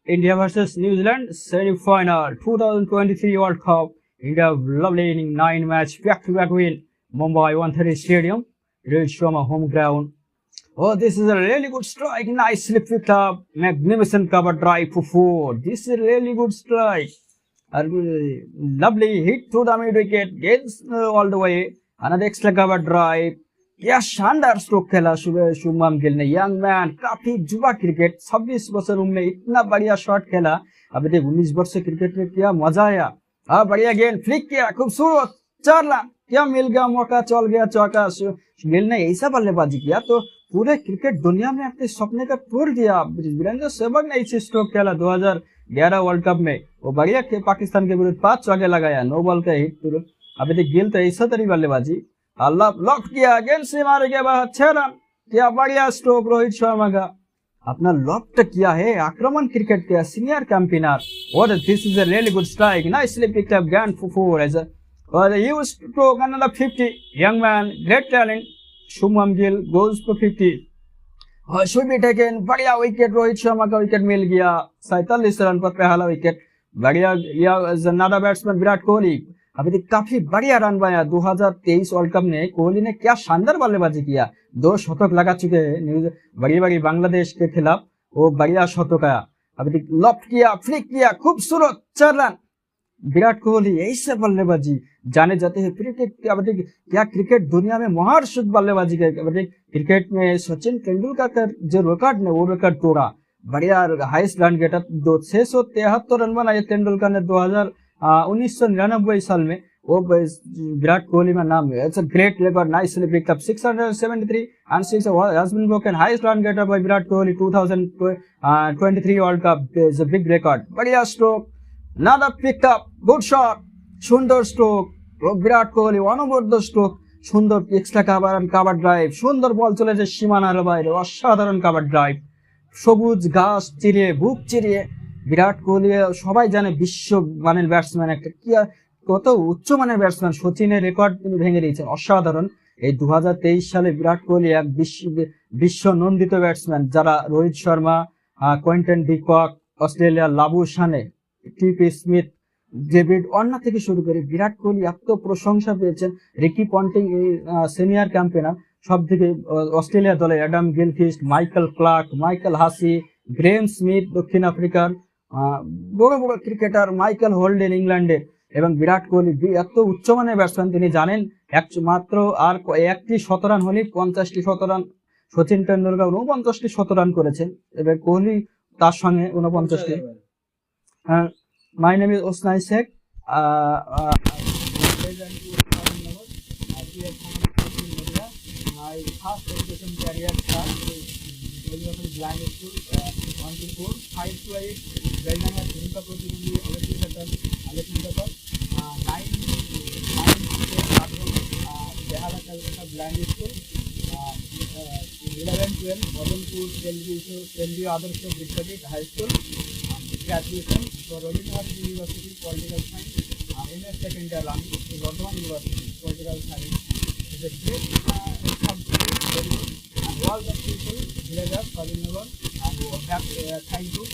India versus New Zealand semi-final 2023 World Cup. India lovely inning 9-match back-to-back win. Mumbai 130 Stadium. Rohit Sharma home ground. Oh, this is a really good strike. Nicely picked up. Magnificent cover drive for 4. This is a really good strike. A lovely hit through the mid wicket. Gets all the way. Another extra cover drive. क्या शानदार stroke खेला शुभमन गिल ने। Young man, काफी जुवा cricket, 26 वर्ष उम्र में इतना बढ़िया शॉट खेला। अभी देख 19 वर्ष से क्रिकेट में क्या मजा आया। हाँ, बढ़िया गेंद फ्लिक किया, खूबसूरत 4 रन, क्या मिल गया मौका, चल गया चौका। गिल ने ऐसा बल्लेबाजी किया तो पूरे क्रिकेट दुनिया में अपने सपने का तोड़ दिया। वीरेंद्र सहवाग ने ऐसे स्ट्रोक खेला 2011 वर्ल्ड कप में। वो बढ़िया पाकिस्तान के विरुद्ध 5 चौके लगाया, 9 बॉल का हिट तुरंत। अभी देख गिल तो ऐसा तरी बल्लेबाजी, अल्लाह लॉक किया, गेंद से मारे के बाद 6 रन, क्या बढ़िया स्ट्रोक रोहित शर्मा का। अपना लॉक किया है आक्रमण क्रिकेट के सीनियर कैंपेनर। और this is a really good strike, nicely picked up गेंद फॉर 4 एज और he stroke another 50। Young man, great talent, Shubman Gill goes for 50 और शुड बी टेकन। बढ़िया विकेट, रोहित शर्मा का विकेट मिल गया 47 रन पर पहला विकेट। बढ़िया अनदर बैट्समैन विराट कोहली। अभी तक काफी बढ़िया रन बनाया। 2023 वर्ल्ड कप में कोहली ने क्या शानदार बल्लेबाजी किया, 2 शतक लगा चुके हैं बड़ी बांग्लादेश के खिलाफ। वो बढ़िया शतक आया। अभी तक लॉफ्ट किया, फ्लिक किया, खूबसूरत 4 रन। विराट कोहली ऐसे बल्लेबाजी जाने जाते हैं क्रिकेट। अभी तक क्या क्रिकेट दुनिया में महारत बल्लेबाजी के। अभी तक क्रिकेट में सचिन तेंदुलकर का जो रिकॉर्ड ने वो रिकॉर्ड तोड़ा। बढ़िया हाईएस्ट रन गेटर 673 रन बनाए तेंदुलकर ने 1999 साल में। वो विराट कोहली में नाम है। It's a great record, nicely picked up 673 and 6 has been broken highest run getter by Virat Kohli 2023 World Cup is a big record. बढ़िया stroke, another picked up, good shot, সুন্দর স্ট্রোক বিরাট কোহলি, অনবদ্য স্ট্রোক, সুন্দর extra cover drive, সুন্দর বল চলেছে সীমানার বাইরে, অসাধারণ cover drive, সবুজ ঘাস চিরিয়ে বুক চিরিয়ে। বিরাট কোহলি সবাই জানে বিশ্ব মানের ব্যাটসম্যান, একটা কি কত উচ্চ মানের ব্যাটসম্যান, সচিনের রেকর্ড তিনি ভেঙে দিয়েছেন, অসাধারণ। এই 2023 সালে বিরাট কোহলি এক বিশ্ব নন্দিত ব্যাটসম্যান, যারা রোহিত শর্মা, কোয়েন্টন ডিকক, অস্ট্রেলিয়ার লাবুশানে, টিপি স্মিথ, ডেভিড ওয়ার্নার থেকে শুরু করে বিরাট কোহলি এত প্রশংসা পেয়েছেন। রিকি পন্টিং সিনিয়র ক্যাম্পেনার, সব থেকে অস্ট্রেলিয়া দলে Adam Gilchrist, Michael Clarke, Michael Hussey, Graeme Smith দক্ষিণ আফ্রিকার, বড় বড় ক্রিকেটার, মাইকেল হোল্ডেন ইংল্যান্ডের, এবং বিরাট কোহলি এত উচ্চমানের ব্যাটসম্যান। তিনি জানেন মাত্র আর একটি শতরান হলে 50টি শতরান। সচিন তেন্ডুলকর 49টি শতরান করেছেন, এবার কোহলি তার সঙ্গে 49টি। My name is Osnai Sheikh. My first education career started blind school 1 to 4, 5 to 8 Beldanga ভূমিকা প্রতিবন্ধী Alexander 9 Behala Kolkata blind school, 11-12 Madanpur Kendriya Adarsha Vidyapith high school, graduation Rabindranath university political science, MS second year আমি Bardhaman university political science. It's a great subject, very good, and all the people, villagers, Fazilnagar, and thank you.